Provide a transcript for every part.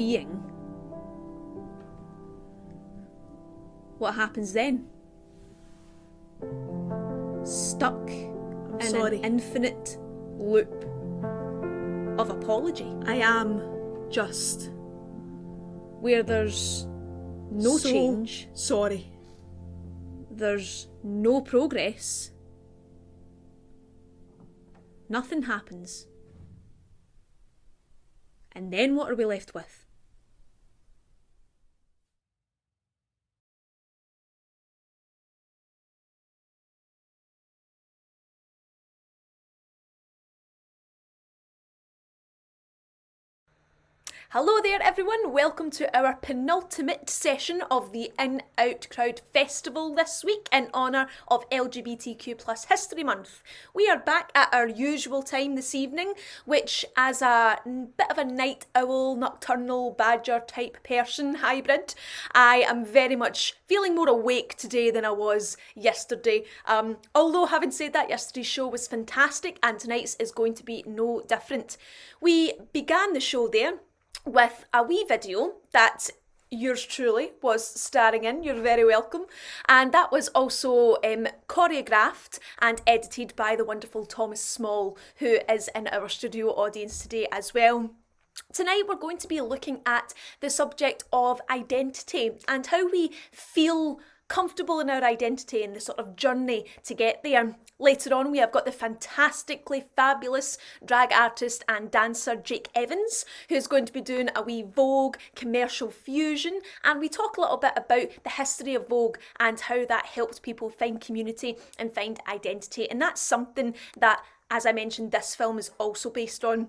being, what happens then? Stuck in sorry. an infinite loop of apology, I am just where there's no so change, sorry. there's no progress, nothing happens. And then what are we left with? Hello there everyone, welcome to our penultimate session of the In Out Crowd Festival this week in honour of LGBTQ plus History Month. We are back at our usual time this evening, which as a bit of a night owl, nocturnal badger type person hybrid, I am very much feeling more awake today than I was yesterday. Although having said that, yesterday's show was fantastic and tonight's is going to be no different. We began the show there with a wee video that yours truly was starring in. You're very welcome. And that was also choreographed and edited by the wonderful Thomas Small, who is in our studio audience today as well. Tonight we're going to be looking at the subject of identity and how we feel comfortable in our identity and the sort of journey to get there. Later on we have got the fantastically fabulous drag artist and dancer Jake Evans, who's going to be doing a wee Vogue commercial fusion, and we talk a little bit about the history of Vogue and how that helped people find community and find identity, and that's something that, as I mentioned, this film is also based on.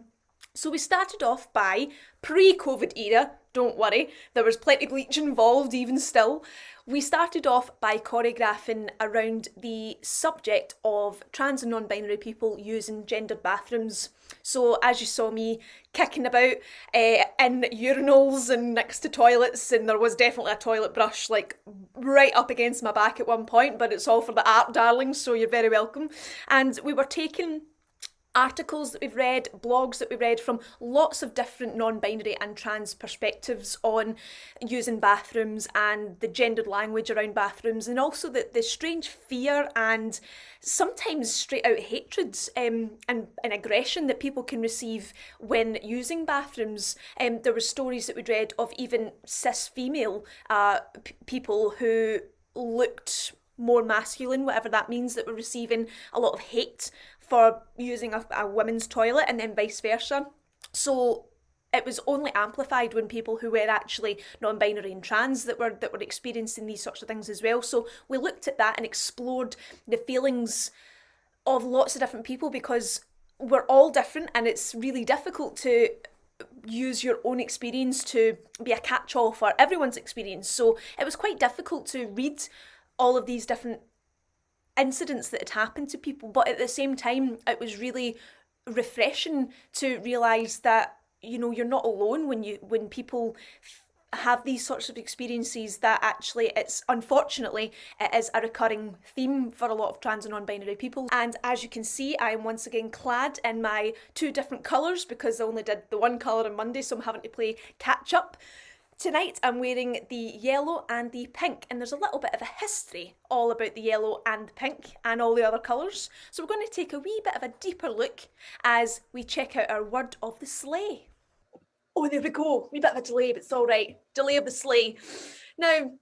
So we started off by pre-COVID era, don't worry, there was plenty of bleach involved even still. We started off by choreographing around the subject of trans and non-binary people using gendered bathrooms. So as you saw me kicking about in urinals and next to toilets, and there was definitely a toilet brush like right up against my back at one point, but it's all for the art, darlings, so you're very welcome. And we were taking articles that we've read, blogs that we've read from lots of different non-binary and trans perspectives on using bathrooms and the gendered language around bathrooms, and also the strange fear and sometimes straight out hatred and aggression that people can receive when using bathrooms. There were stories that we'd read of even cis female people who looked more masculine, whatever that means, that were receiving a lot of hate for using a women's toilet, and then vice versa. So it was only amplified when people who were actually non-binary and trans that were experiencing these sorts of things as well. So we looked at that and explored the feelings of lots of different people, because we're all different and it's really difficult to use your own experience to be a catch-all for everyone's experience. So it was quite difficult to read all of these different incidents that had happened to people, but at the same time it was really refreshing to realise that, you know, you're not alone when people have these sorts of experiences, that actually it's unfortunately it is a recurring theme for a lot of trans and non-binary people. And as you can see, I am once again clad in my two different colours because I only did the one colour on Monday, so I'm having to play catch up. Tonight I'm wearing the yellow and the pink, and there's a little bit of a history all about the yellow and the pink and all the other colours. So we're going to take a wee bit of a deeper look as we check out our word of the sleigh. Oh, there we go. Wee bit of a delay, but it's all right. Delay of the sleigh. Now,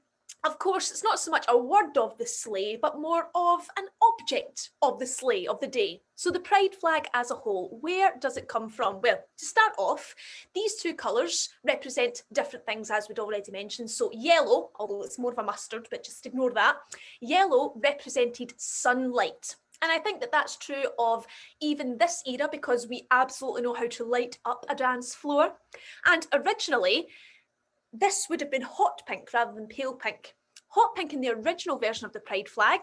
of course, it's not so much a word of the sleigh, but more of an object of the sleigh of the day. So the pride flag as a whole, where does it come from? Well, to start off, these two colours represent different things, as we'd already mentioned. So yellow, although it's more of a mustard, but just ignore that. Yellow represented sunlight. And I think that that's true of even this era, because we absolutely know how to light up a dance floor. And originally, this would have been hot pink rather than pale pink. Hot pink in the original version of the pride flag,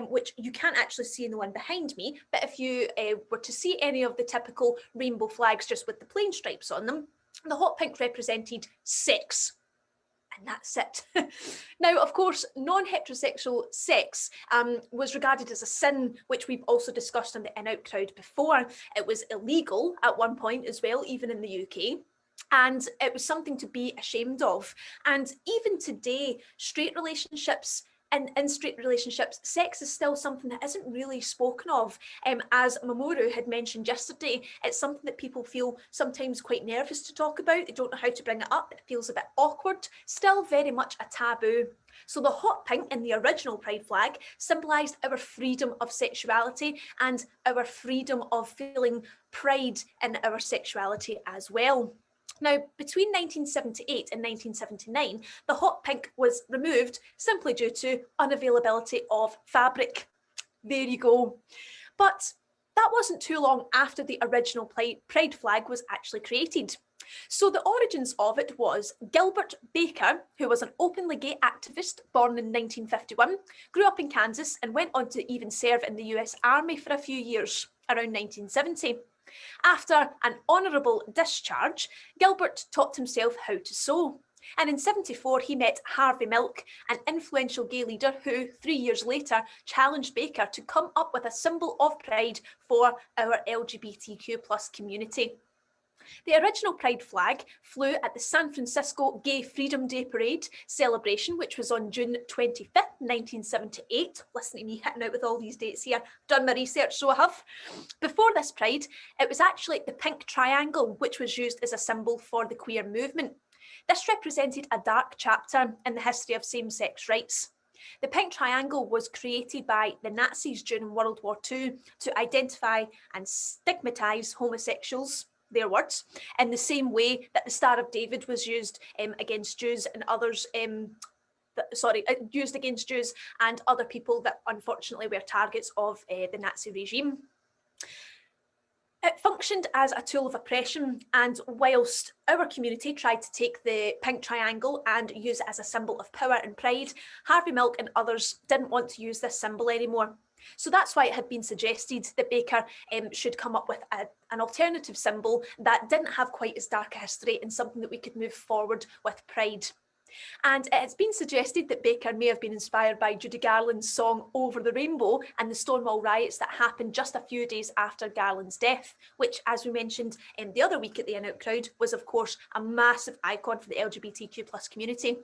which you can't actually see in the one behind me, but if you were to see any of the typical rainbow flags just with the plain stripes on them, the hot pink represented sex. And that's it. Now, of course, non-heterosexual sex was regarded as a sin, which we've also discussed on the In Out Crowd before. It was illegal at one point as well, even in the UK. And it was something to be ashamed of. And even today, straight relationships, and in straight relationships, sex is still something that isn't really spoken of. As Mamoru had mentioned yesterday, it's something that people feel sometimes quite nervous to talk about. They don't know how to bring it up. It feels a bit awkward. Still very much a taboo. So the hot pink in the original pride flag symbolised our freedom of sexuality and our freedom of feeling pride in our sexuality as well. Now, between 1978 and 1979, the hot pink was removed simply due to unavailability of fabric. There you go. But that wasn't too long after the original pride flag was actually created. So the origins of it was Gilbert Baker, who was an openly gay activist born in 1951, grew up in Kansas and went on to even serve in the US Army for a few years, around 1970. After an honourable discharge, Gilbert taught himself how to sew. And in 74, he met Harvey Milk, an influential gay leader who, 3 years later, challenged Baker to come up with a symbol of pride for our LGBTQ plus community. The original pride flag flew at the San Francisco Gay Freedom Day Parade celebration, which was on June 25th, 1978. Listen to me hitting out with all these dates here. Done my research, so I have. Before this pride, it was actually the pink triangle, which was used as a symbol for the queer movement. This represented a dark chapter in the history of same-sex rights. The pink triangle was created by the Nazis during World War II to identify and stigmatise homosexuals, their words, in the same way that the Star of David was used against Jews and others, used against Jews and other people that unfortunately were targets of the Nazi regime. It functioned as a tool of oppression, and whilst our community tried to take the pink triangle and use it as a symbol of power and pride, Harvey Milk and others didn't want to use this symbol anymore. So that's why it had been suggested that Baker should come up with an alternative symbol that didn't have quite as dark a history and something that we could move forward with pride. And it's been suggested that Baker may have been inspired by Judy Garland's song Over the Rainbow and the Stonewall riots that happened just a few days after Garland's death, which, as we mentioned the other week at the In Out Crowd, was of course a massive icon for the LGBTQ plus community.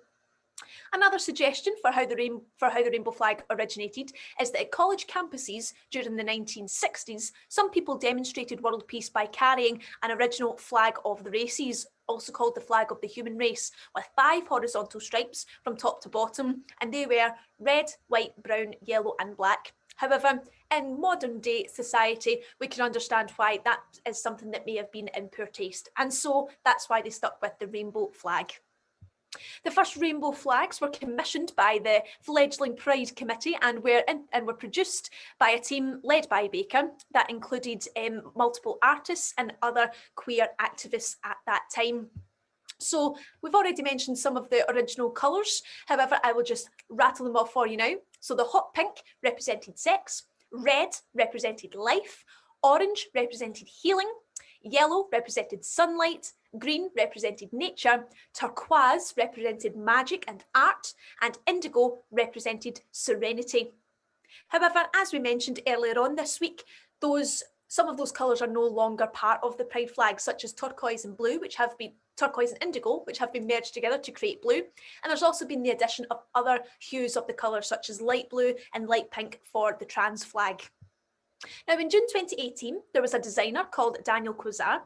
Another suggestion for how the rainbow flag originated is that at college campuses during the 1960s, some people demonstrated world peace by carrying an original flag of the races, also called the flag of the human race, with 5 horizontal stripes from top to bottom, and they were red, white, brown, yellow and black. However, in modern day society, we can understand why that is something that may have been in poor taste, and so that's why they stuck with the rainbow flag. The first rainbow flags were commissioned by the fledgling Pride Committee and were produced by a team led by Baker that included multiple artists and other queer activists at that time. So we've already mentioned some of the original colours. However, I will just rattle them off for you now. So the hot pink represented sex, red represented life, orange represented healing, yellow represented sunlight, green represented nature, turquoise represented magic and art, and indigo represented serenity. However, as we mentioned earlier on this week, some of those colours are no longer part of the pride flag, such as turquoise and blue, turquoise and indigo, which have been merged together to create blue. And there's also been the addition of other hues of the colour, such as light blue and light pink for the trans flag. Now, in June 2018, there was a designer called Daniel Kozar,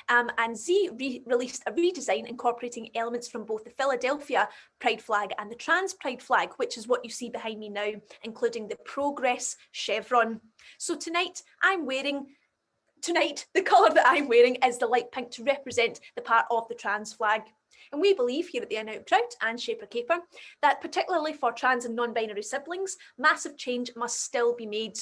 and Z released a redesign incorporating elements from both the Philadelphia pride flag and the trans pride flag, which is what you see behind me now, including the progress chevron. So tonight, the colour that I'm wearing is the light pink to represent the part of the trans flag. And we believe here at the In Out Crowd and Shaper Caper that particularly for trans and non-binary siblings, massive change must still be made.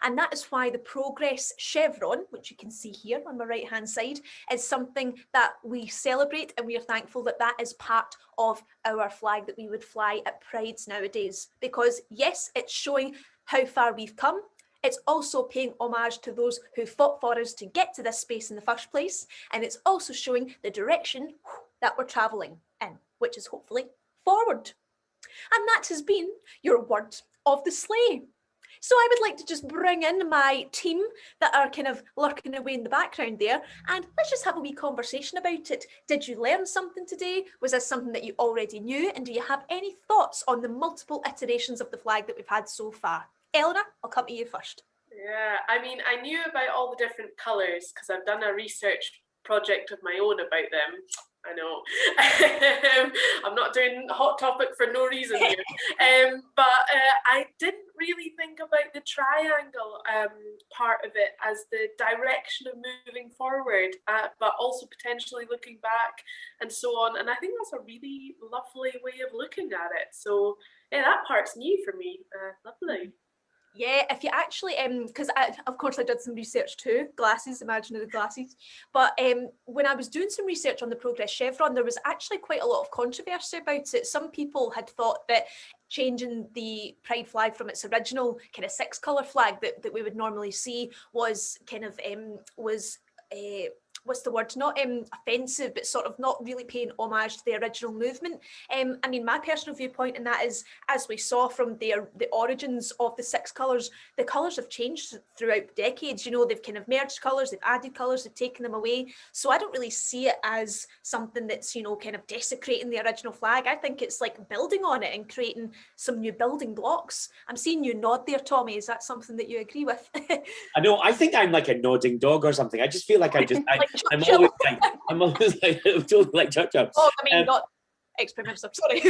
And that is why the progress chevron, which you can see here on my right hand side, is something that we celebrate, and we are thankful that that is part of our flag that we would fly at prides nowadays. Because yes, it's showing how far we've come. It's also paying homage to those who fought for us to get to this space in the first place. And it's also showing the direction that we're travelling in, which is hopefully forward. And that has been your word of the sleigh. So I would like to just bring in my team that are kind of lurking away in the background there, and let's just have a wee conversation about it. Did you learn something today? Was this something that you already knew? And do you have any thoughts on the multiple iterations of the flag that we've had so far? Eleanor, I'll come to you first. Yeah, I mean, I knew about all the different colours because I've done a research project of my own about them. I know. I'm not doing Hot Topic for no reason here. But I didn't really think about the triangle part of it as the direction of moving forward, but also potentially looking back and so on. And I think that's a really lovely way of looking at it. So yeah, that part's new for me. Lovely. Yeah, if you actually, because of course I did some research too, glasses, imaginary glasses, but when I was doing some research on the Progress Chevron, there was actually quite a lot of controversy about it. Some people had thought that changing the pride flag from its original kind of 6-colour flag that we would normally see was kind of, what's the word, not offensive, but sort of not really paying homage to the original movement. I mean, my personal viewpoint in that is, as we saw from the origins of the 6 colours, the colours have changed throughout decades. You know, they've kind of merged colours, they've added colours, they've taken them away. So I don't really see it as something that's, you know, kind of desecrating the original flag. I think it's like building on it and creating some new building blocks. I'm seeing you nod there, Tommy. Is that something that you agree with? I know, I think I'm like a nodding dog or something. I just feel like I'm always like totally like Churchill. Oh, I mean, not ex-Prime-Minister, sorry.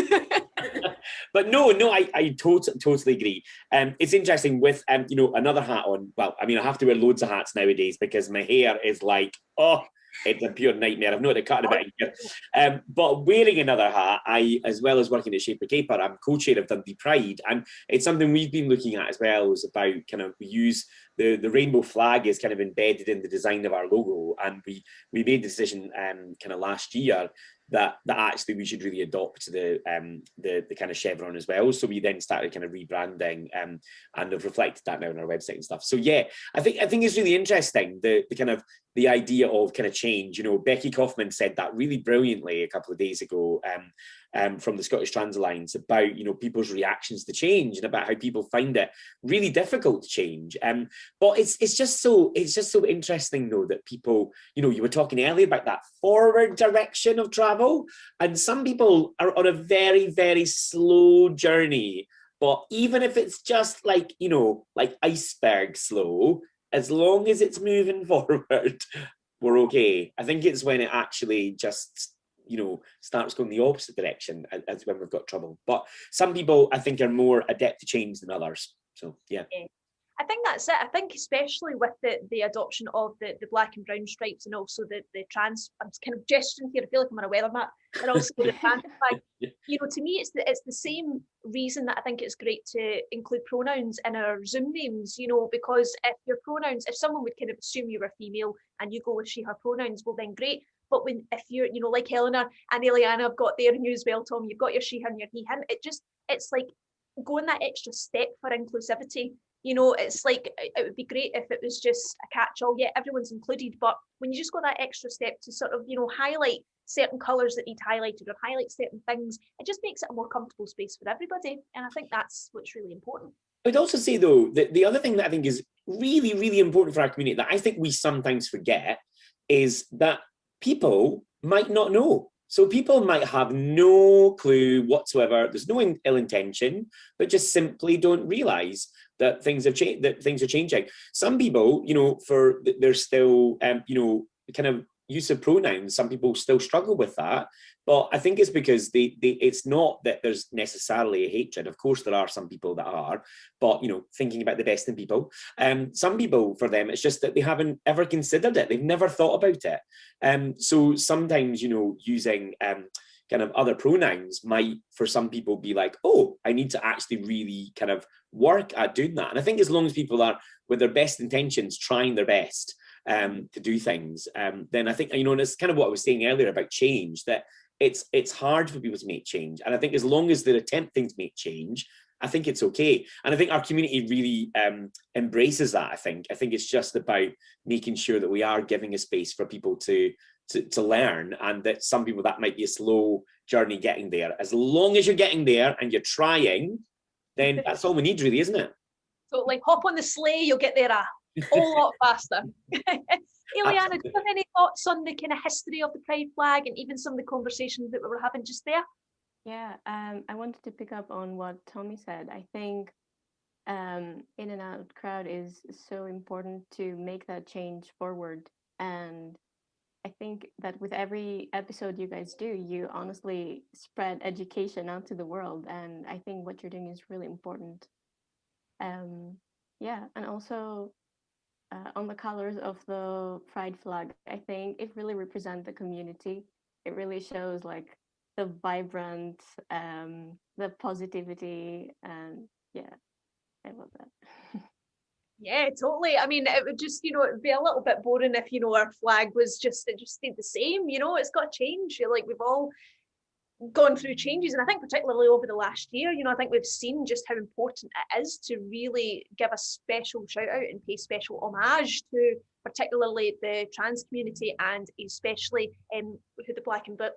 But no, I totally agree. It's interesting with you know, another hat on. Well, I mean, I have to wear loads of hats nowadays because my hair is like, oh, it's a pure nightmare. I've not had to cut in about a year. But wearing another hat, as well as working at Shaper Caper, I'm co-chair of Dundee Pride, and it's something we've been looking at as well, is about kind of, we use the rainbow flag is kind of embedded in the design of our logo, and we made the decision kind of last year that actually we should really adopt the kind of chevron as well. So we then started kind of rebranding and have reflected that now on our website and stuff. So yeah, I think it's really interesting, the kind of the idea of kind of change. You know, Becky Kaufman said that really brilliantly a couple of days ago from the Scottish Trans Alliance about, you know, people's reactions to change and about how people find it really difficult to change. But it's just so interesting though that people, you know, you were talking earlier about that forward direction of travel, and some people are on a very, very slow journey. But even if it's just like, you know, like iceberg slow, as long as it's moving forward, we're okay. I think it's when it actually just, you know, starts going the opposite direction as when we've got trouble. But some people, I think, are more adept to change than others. So yeah. I think that's it. I think especially with the adoption of the black and brown stripes, and also the trans, I'm kind of gesturing here, I feel like I'm on a weather map, and also the trans flag. You know, to me, it's the same reason that I think it's great to include pronouns in our Zoom names, you know, because if your pronouns, if someone would kind of assume you were female and you go with she, her pronouns, well then great. But if you're, you know, like Eleanor and Eliana have got there, and you as well, Tom, you've got your she, her and your he, him, it's like going that extra step for inclusivity. You know, it's like, it would be great if it was just a catch-all. Yeah, everyone's included, but when you just go that extra step to sort of, you know, highlight certain colours that need highlighted or highlight certain things, it just makes it a more comfortable space for everybody. And I think that's what's really important. I would also say, though, that the other thing that I think is really, really important for our community that I think we sometimes forget is that people might not know. So people might have no clue whatsoever. There's no ill intention, but just simply don't realise that things have changed, that things are changing. Some people, you know, there's still, you know, kind of use of pronouns. Some people still struggle with that, but I think it's because it's not that there's necessarily a hatred. Of course, there are some people that are, but, you know, thinking about the best in people. Some people, for them, it's just that they haven't ever considered it. They've never thought about it. So sometimes, you know, using kind of other pronouns might, for some people, be like, oh, I need to actually really kind of work at doing that. And I think as long as people are, with their best intentions, trying their best to do things, then I think, you know, and it's kind of what I was saying earlier about change, that it's hard for people to make change. And I think as long as they're attempting to make change, I think it's okay. And I think our community really embraces that. I think it's just about making sure that we are giving a space for people to learn, and that some people, that might be a slow journey getting there. As long as you're getting there and you're trying, then that's all we need, really, isn't it? Totally. Hop on the sleigh, you'll get there a whole lot faster. Ileana, do you have any thoughts on the kind of history of the pride flag and even some of the conversations that we were having just there? Yeah, I wanted to pick up on what Tommy said. I think in and out crowd is so important to make that change forward. And I think that with every episode you guys do, you honestly spread education out to the world. And I think what you're doing is really important. Yeah, and also on the colors of the pride flag, I think it really represents the community. It really shows like the vibrant, the positivity, and yeah, I love that. Yeah, totally. I mean, it would just, it'd be a little bit boring if, our flag was it just stayed the same, it's got to change. Like we've all gone through changes, and I think particularly over the last year, I think we've seen just how important it is to really give a special shout out and pay special homage to particularly the trans community, and especially who the black and brown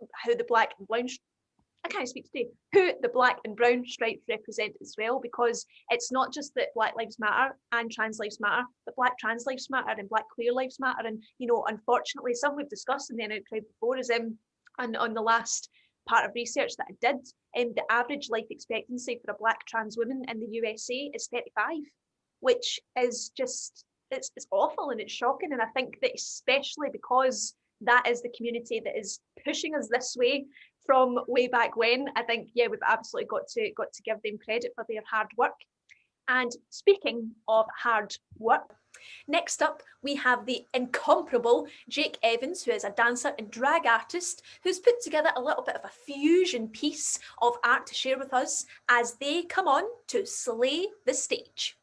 I can't speak today, who the black and brown stripes represent as well, because it's not just that Black Lives Matter and trans lives matter, but Black trans lives matter and Black queer lives matter. And unfortunately, some we've discussed in the In-Out crowd before is and on the last part of research that I did, the average life expectancy for a Black trans woman in the USA is 35, which is just, it's awful and it's shocking. And I think that especially because that is the community that is pushing us this way from way back when, I think, yeah, we've absolutely got to give them credit for their hard work. And speaking of hard work, next up, we have the incomparable Jake Evans, who is a dancer and drag artist, who's put together a little bit of a fusion piece of art to share with us as they come on to slay the stage.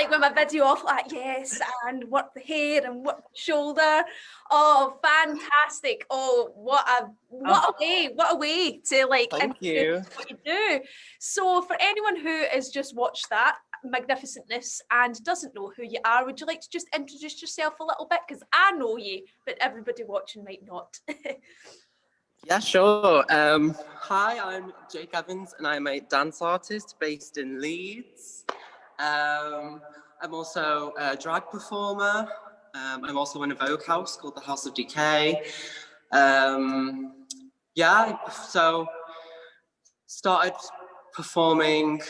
like when my video off, like, yes, and work the hair and work the shoulder. Oh, fantastic. Oh, what a way to like Thank you. what you do. So for anyone who has just watched that magnificentness and doesn't know who you are, would you like to just introduce yourself a little bit? Because I know you, but everybody watching might not. Yeah, sure. Hi, I'm Jake Evans, and I'm a dance artist based in Leeds. I'm also a drag performer. I'm also in a Vogue house called the House of Decay. Yeah, so started performing,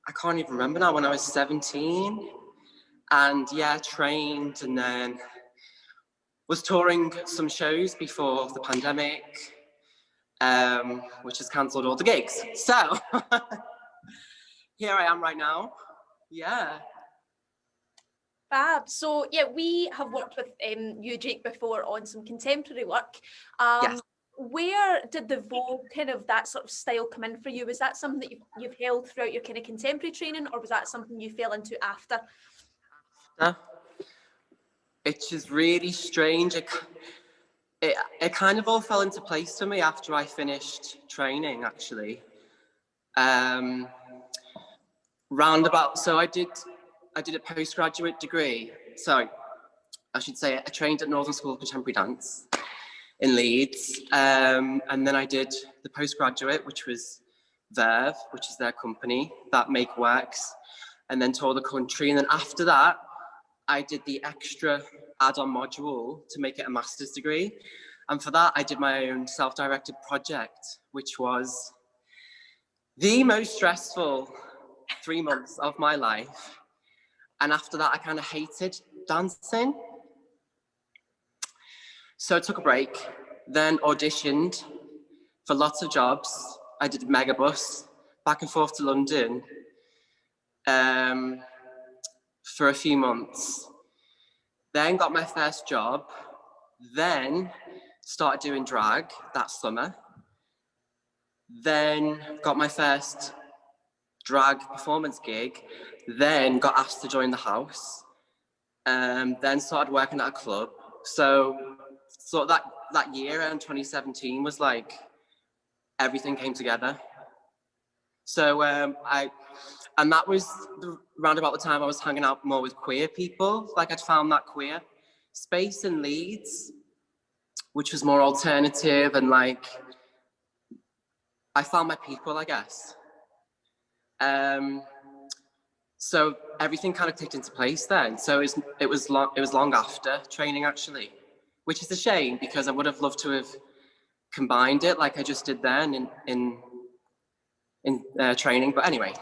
I can't even remember now, when I was 17. And yeah, trained, and then was touring some shows before the pandemic, which has cancelled all the gigs. So here I am right now. Yeah. Fab. So yeah, we have worked with you, Jake, before on some contemporary work. Yes. Where did the Vogue kind of that sort of style come in for you? Was that something that you've held throughout your kind of contemporary training, or was that something you fell into after? It's just really strange. It kind of all fell into place for me after I finished training, actually. Roundabout, so I did a postgraduate degree. So I should say I trained at Northern School of Contemporary Dance in Leeds. And then I did the postgraduate, which was Verve, which is their company that make works, and then toured the country. And then after that, I did the extra add-on module to make it a master's degree. And for that, I did my own self-directed project, which was the most stressful 3 months of my life. And after that, I kind of hated dancing. So I took a break, then auditioned for lots of jobs. I did Megabus, back and forth to London for a few months. Then got my first job, then started doing drag that summer. Then got my first drag performance gig, then got asked to join the house, then started working at a club. So that year in 2017 was like everything came together. So and that was around about the time I was hanging out more with queer people. Like I'd found that queer space in Leeds, which was more alternative, and like I found my people, I guess. So everything kind of clicked into place then. So it was long after training, actually, which is a shame because I would have loved to have combined it like I just did then in training. But anyway.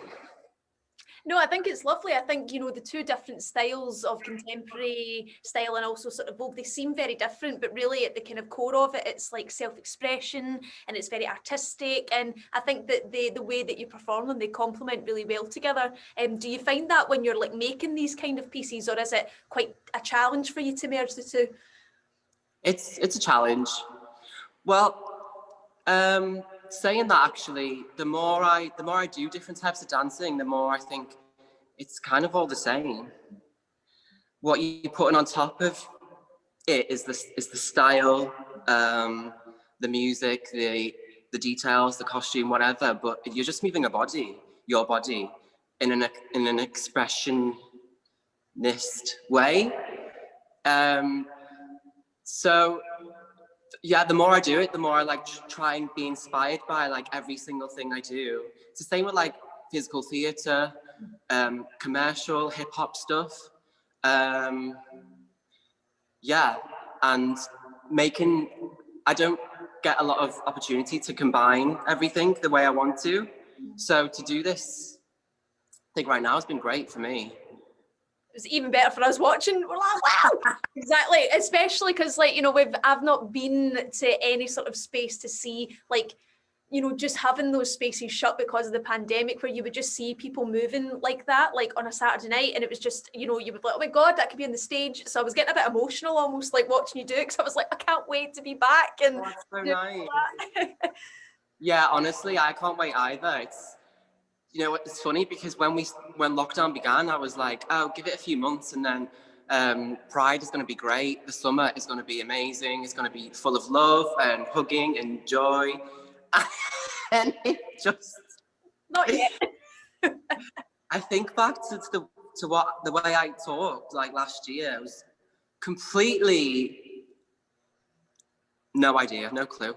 No, I think it's lovely. I think, you know, the two different styles of contemporary style and also sort of Vogue, they seem very different, but really at the kind of core of it, it's like self-expression and it's very artistic. And I think that the way that you perform them, they complement really well together. Do you find that when you're like making these kind of pieces, or is it quite a challenge for you to merge the two? It's a challenge. Well, saying that, actually, the more I do different types of dancing, the more I think it's kind of all the same. What you're putting on top of it is the style, the music, the details, the costume, whatever. But you're just moving your body, in an expressionist way. So yeah, the more I do it, the more I like try and be inspired by like every single thing I do. It's the same with like physical theatre, commercial hip hop stuff. Yeah, and I don't get a lot of opportunity to combine everything the way I want to. So to do this thing right now has been great for me. It was even better for us watching. We're like, wow, exactly. Especially because, like, you know, I've not been to any sort of space to see, like, you know, just having those spaces shut because of the pandemic, where you would just see people moving like that, like on a Saturday night, and it was just, you know, you would be like, oh my god, that could be on the stage. So I was getting a bit emotional, almost like watching you do it, because I was like, I can't wait to be back. And that's so nice. Yeah, honestly, I can't wait either. you know what? It's funny because when lockdown began, I was like, oh, give it a few months, and then Pride is going to be great. The summer is going to be amazing. It's going to be full of love and hugging and joy, and it just Not yet. I think back to the way I talked like last year. It was completely no idea, no clue.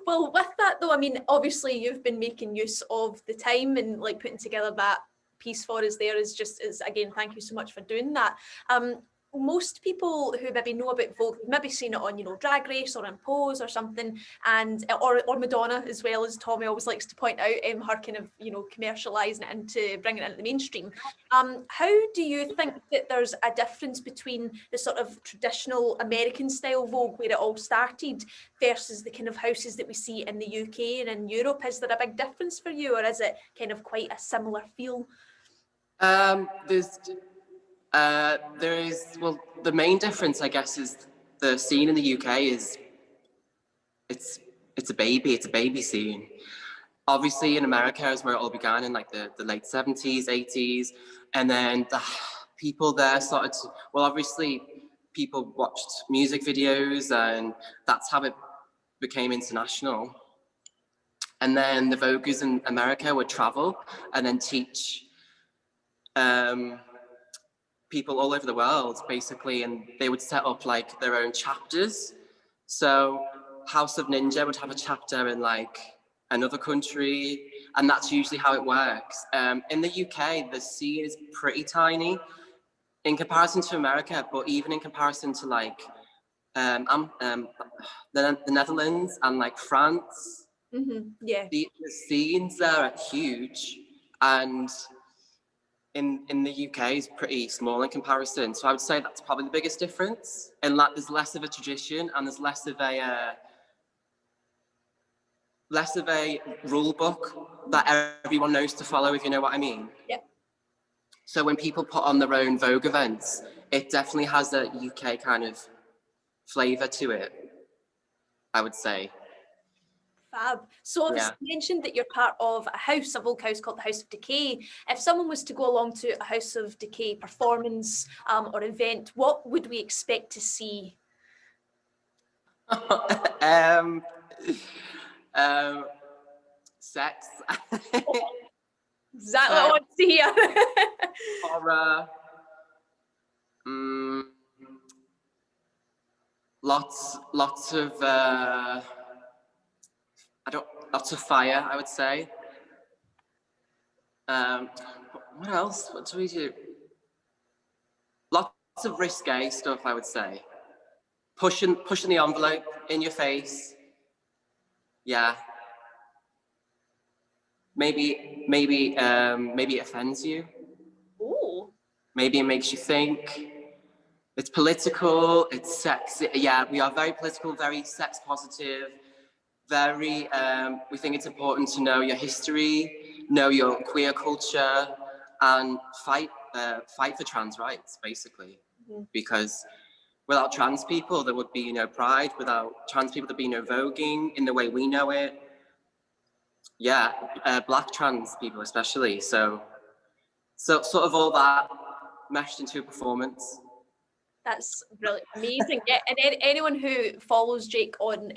Well, with that though, I mean, obviously you've been making use of the time and like putting together that piece for us there is again, thank you so much for doing that. Most people who maybe know about Vogue, maybe seen it on, Drag Race or in Pose or something, and or Madonna, as well, as Tommy always likes to point out, her kind of, commercialising it into bringing it into the mainstream. How do you think that there's a difference between the sort of traditional American style Vogue where it all started versus the kind of houses that we see in the UK and in Europe? Is there a big difference for you, or is it kind of quite a similar feel? There is, well, the main difference, I guess, is the scene in the UK is it's a baby scene. Obviously in America is where it all began in like the late 70s, 80s, and then the people there started to, well, obviously people watched music videos and that's how it became international. And then the Voguers in America would travel and then teach people all over the world, basically, and they would set up like their own chapters. So House of Ninja would have a chapter in like another country, and that's usually how it works. In the UK, the scene is pretty tiny in comparison to America, but even in comparison to like the Netherlands and like France, Yeah. the scenes there are huge, and in the UK is pretty small in comparison. So I would say that's probably the biggest difference. And that there's less of a tradition and there's less of a rule book that everyone knows to follow, if you know what I mean. Yeah. So when people put on their own Vogue events, it definitely has a UK kind of flavour to it, I would say. Fab. So obviously you mentioned that you're part of a Vogue house called the House of Decay. If someone was to go along to a House of Decay performance or event, what would we expect to see? Sex. Exactly what I want to hear. Horror. Lots of lots of fire, I would say. What else? What do we do? Lots of risque stuff, I would say. Pushing the envelope in your face. Yeah. Maybe it offends you. Oh. Maybe it makes you think. It's political, it's sexy. Yeah, we are very political, very sex positive, very, we think it's important to know your history, know your queer culture, and fight for trans rights, basically. Because without trans people, there would be no Pride. Without trans people, there'd be no voguing in the way we know it. Yeah, Black trans people especially. So sort of all that meshed into a performance. That's really amazing. Yeah, and anyone who follows Jake on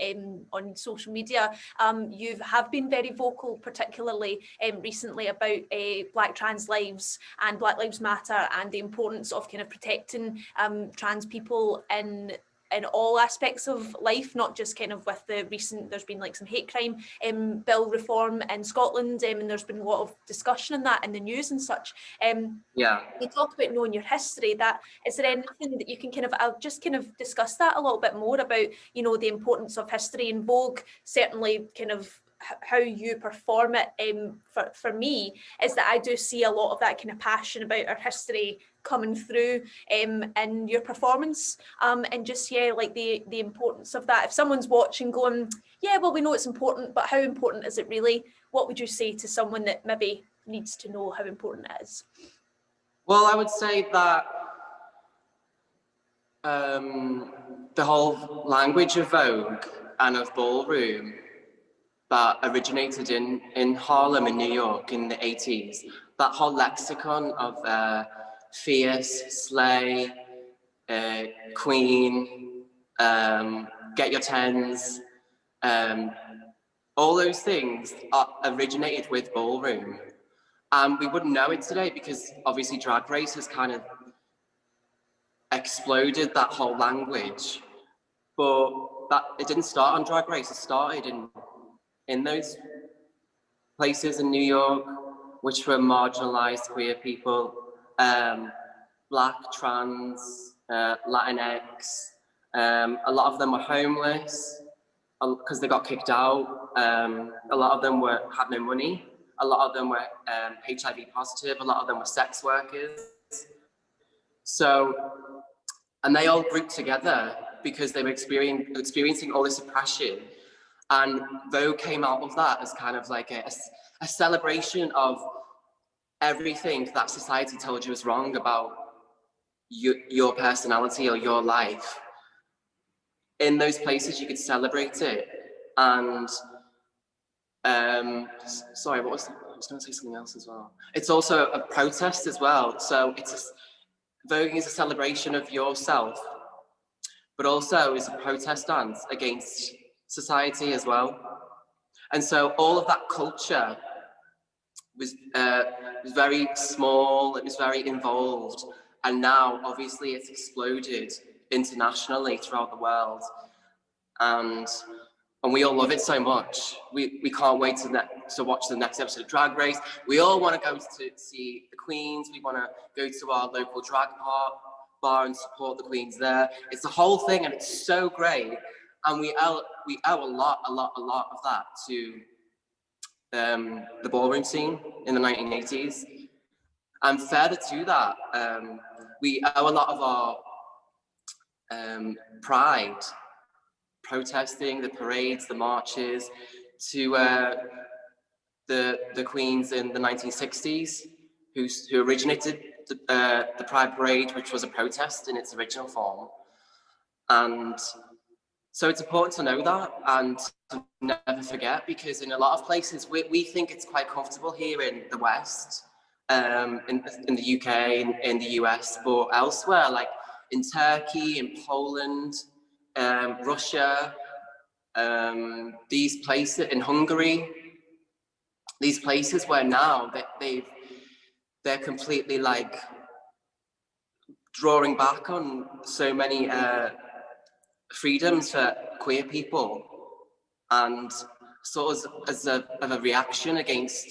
social media, you have been very vocal, particularly recently, about Black trans lives and Black Lives Matter and the importance of kind of protecting trans people in all aspects of life, not just kind of with the recent, there's been like some hate crime bill reform in Scotland, and there's been a lot of discussion on that in the news and such. Yeah. You talk about knowing your history. Is there anything that you can I'll just kind of discuss that a little bit more about, the importance of history in Vogue, certainly kind of how you perform it. For me is that I do see a lot of that kind of passion about our history coming through in your performance, and just like the importance of that. If someone's watching going, yeah, well, we know it's important, but how important is it really? What would you say to someone that maybe needs to know how important it is? Well, I would say that the whole language of Vogue and of ballroom that originated in Harlem in New York in the 80s. That whole lexicon of fierce, slay, queen, get your tens, all those things originated with ballroom. And we wouldn't know it today because obviously Drag Race has kind of exploded that whole language. But it didn't start on Drag Race, it started in those places in New York, which were marginalized queer people, Black, trans, Latinx. A lot of them were homeless because they got kicked out. A lot of them had no money. A lot of them were HIV positive. A lot of them were sex workers. So, and they all grouped together because they were experiencing all this oppression. And Vogue came out of that as kind of like a celebration of everything that society told you was wrong about your personality or your life. In those places, you could celebrate it. And sorry, I was going to say something else as well. It's also a protest as well. So voguing is a celebration of yourself, but also is a protest dance against society as well. And so all of that culture was very small, it was very involved, and now obviously it's exploded internationally throughout the world, and we all love it so much. We can't wait to watch the next episode of Drag Race. We all want to go to see the queens. We want to go to our local drag bar and support the queens there. It's the whole thing, and it's so great. And we owe a lot of that to the ballroom scene in the 1980s. And further to that, we owe a lot of our pride, protesting, the parades, the marches, to the queens in the 1960s, who originated the Pride Parade, which was a protest in its original form. And so it's important to know that and to never forget, because in a lot of places we think it's quite comfortable here in the West, in the UK, in the US, but elsewhere, like in Turkey, in Poland, Russia, these places, in Hungary, these places where now they're completely like drawing back on so many freedoms for queer people, and sort of as a reaction against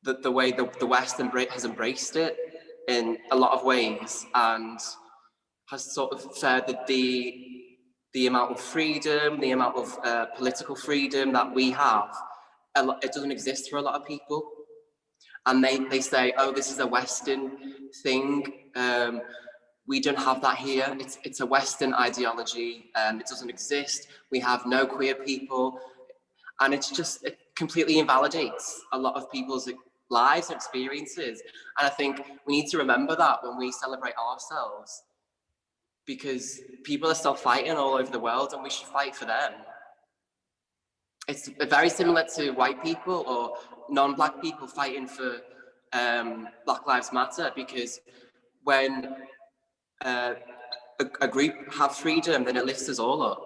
the way the West has embraced it in a lot of ways, and has sort of furthered the amount of freedom, the amount of political freedom that we have. It doesn't exist for a lot of people, and they say, oh, this is a Western thing. We don't have that here. It's a Western ideology. It doesn't exist. We have no queer people. And it completely invalidates a lot of people's lives and experiences. And I think we need to remember that when we celebrate ourselves, because people are still fighting all over the world, and we should fight for them. It's very similar to white people or non-Black people fighting for Black Lives Matter, because when a group have freedom, then it lifts us all up.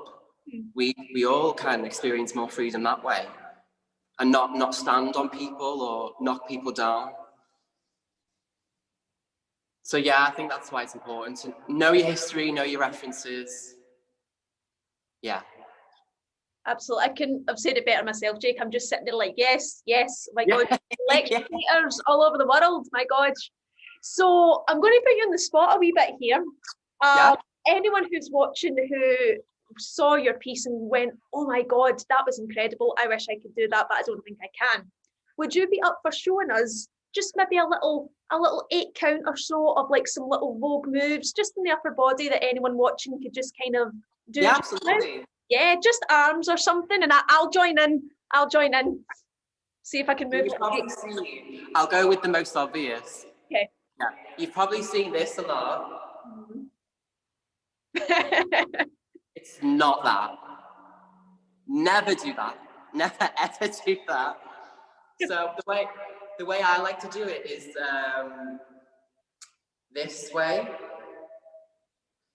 We all can experience more freedom that way, and not stand on people or knock people down. So yeah, I think that's why it's important to know your history, know your references. Yeah. Absolutely. I've said it better myself, Jake. I'm just sitting there like, yes, my God, lectures all over the world, my God. So I'm going to put you on the spot a wee bit here. Anyone who's watching who saw your piece and went, oh my God, that was incredible. I wish I could do that, but I don't think I can. Would you be up for showing us just maybe a little 8 count or so of like some little Vogue moves just in the upper body that anyone watching could just kind of do? Yeah, absolutely. Yeah, just arms or something, and I'll join in. See if I can move. I'll go with the most obvious. Okay. Yeah, you've probably seen this a lot. It's not that. Never do that. never ever do that. So the way I like to do it is this way.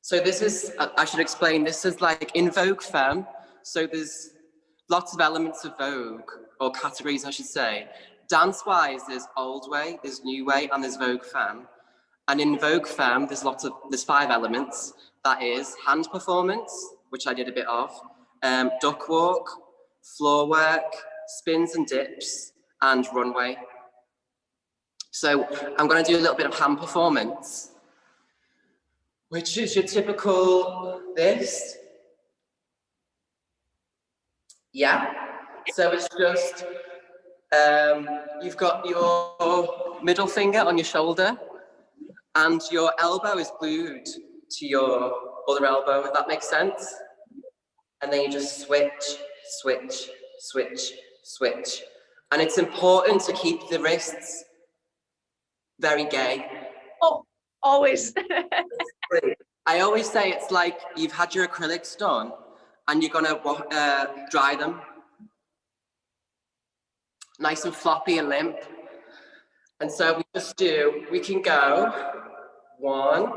So this is, I should explain, this is like in Vogue Femme. So there's lots of elements of Vogue, or categories I should say. Dance-wise, there's old way, there's new way, and there's Vogue Femme. And in Vogue Femme, there's 5 elements. That is hand performance, which I did a bit of, duck walk, floor work, spins and dips, and runway. So I'm going to do a little bit of hand performance, which is your typical this. Yeah. So it's just, you've got your middle finger on your shoulder and your elbow is glued to your other elbow, if that makes sense. And then you just switch, switch, switch, switch. And it's important to keep the wrists very gay. Oh, always. I always say it's like you've had your acrylics done and you're gonna dry them. Nice and floppy and limp. And so we can go 1,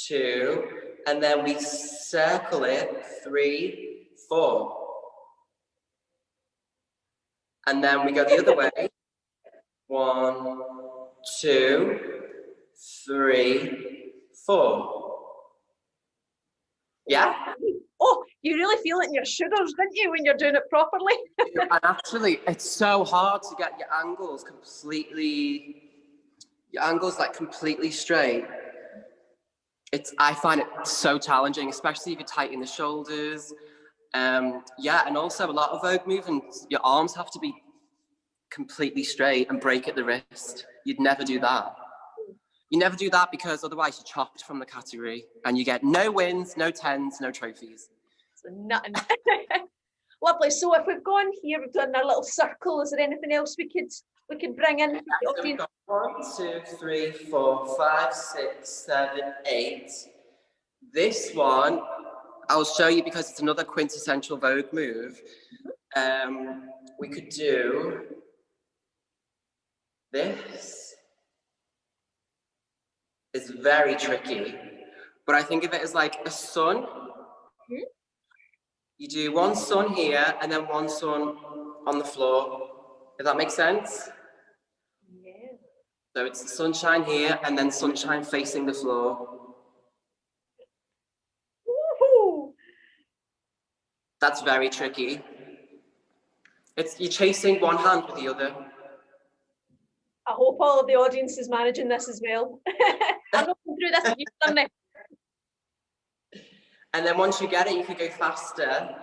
2, and then we circle it 3, 4. And then we go the other way. 1, 2, 3, 4. Yeah? Oh, you really feel it in your sugars, didn't you, when you're doing it properly? And actually, it's so hard to get your angles completely straight. I find it so challenging, especially if you're tight in the shoulders. Yeah, and also a lot of Vogue movements, your arms have to be completely straight and break at the wrist. You'd never do that. You never do that because otherwise you're chopped from the category and you get no wins, no 10s, no trophies. So nothing. Lovely. So if we've gone here, we've done our little circle. Is there anything else we could bring in? So we've got 1, 2, 3, 4, 5, 6, 7, 8. This one, I'll show you because it's another quintessential Vogue move. We could do this. It's very tricky, but I think of it as like a sun. Mm-hmm. You do one sun here and then one sun on the floor. If that makes sense? Yeah. So it's sunshine here and then sunshine facing the floor. Woohoo! That's very tricky. You're chasing one hand with the other. I hope all of the audience is managing this as well. I'm not going through this, you've done it. And then once you get it, you can go faster.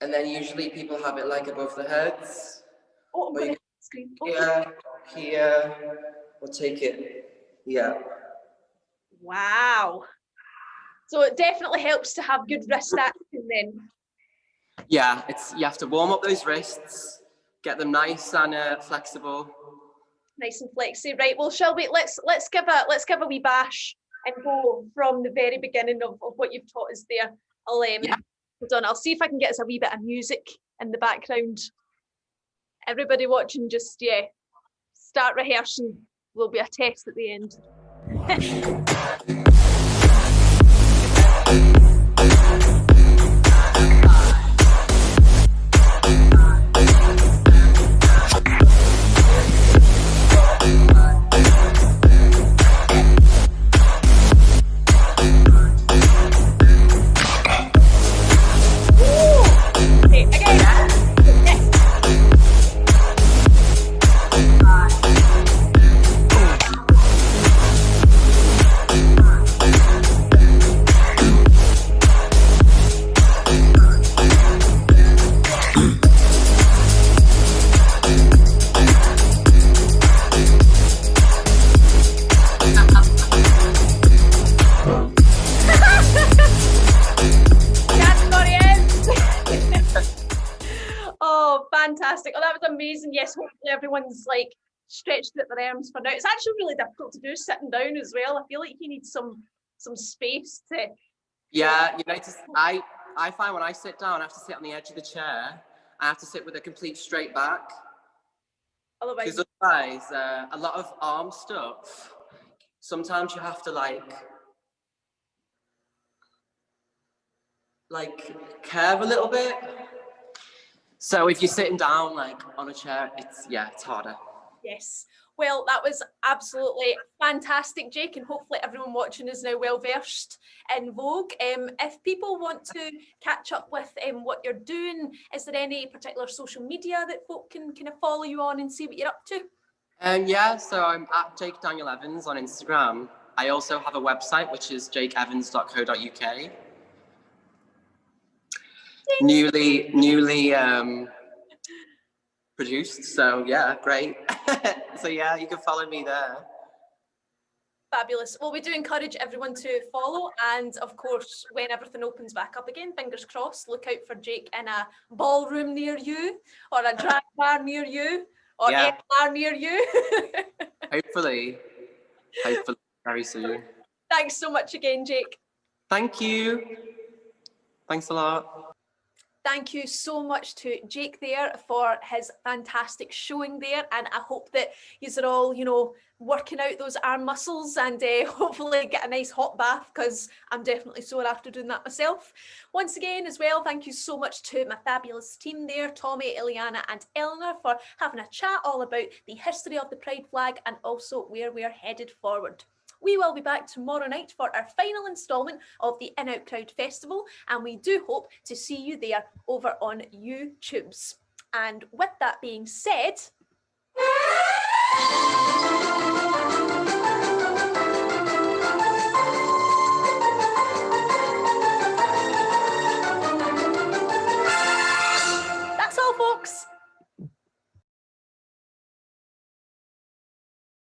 And then usually people have it like above the heads. Oh, I'm going to screen. Here, we'll take it. Yeah. Wow. So it definitely helps to have good wrist action then. Yeah, you have to warm up those wrists, get them nice and flexible. Nice and flexy, right? Well, shall we? Let's give a wee bash and go from the very beginning of what you've taught us there. Hold on. I'll see if I can get us a wee bit of music in the background. Everybody watching, just start rehearsing. There'll be a test at the end. Fantastic. Oh, that was amazing. Yes, hopefully everyone's like stretched at their arms for now. It's actually really difficult to do sitting down as well. I feel like you need some space to. Yeah, you notice I I find when I sit down, I have to sit on the edge of the chair. I have to sit with a complete straight back. Otherwise, Because otherwise, a lot of arm stuff, sometimes you have to curve a little bit. So if you're sitting down like on a chair, it's harder. yes. Well, that was absolutely fantastic, Jake, and hopefully everyone watching is now well versed in Vogue. If people want to catch up with what you're doing, is there any particular social media that folk can kind of follow you on and see what you're up to? Yeah, so I'm at Jake Daniel Evans on Instagram. I also have a website, which is jakeevans.co.uk. Newly produced, so yeah, great. So yeah, you can follow me there. Fabulous. Well, we do encourage everyone to follow, and of course, when everything opens back up again, fingers crossed, look out for Jake in a ballroom near you, or a drag bar near you, or Yeah. a bar near you. Hopefully very soon. Thanks so much again, Jake. Thank you. Thanks a lot. Thank you so much to Jake there for his fantastic showing there, and I hope that you are all, working out those arm muscles and hopefully get a nice hot bath, because I'm definitely sore after doing that myself. Once again as well, thank you so much to my fabulous team there, Tommy, Ileana and Eleanor, for having a chat all about the history of the Pride flag and also where we're headed forward. We will be back tomorrow night for our final instalment of the In Out Crowd Festival, and we do hope to see you there over on YouTubes. And with that being said...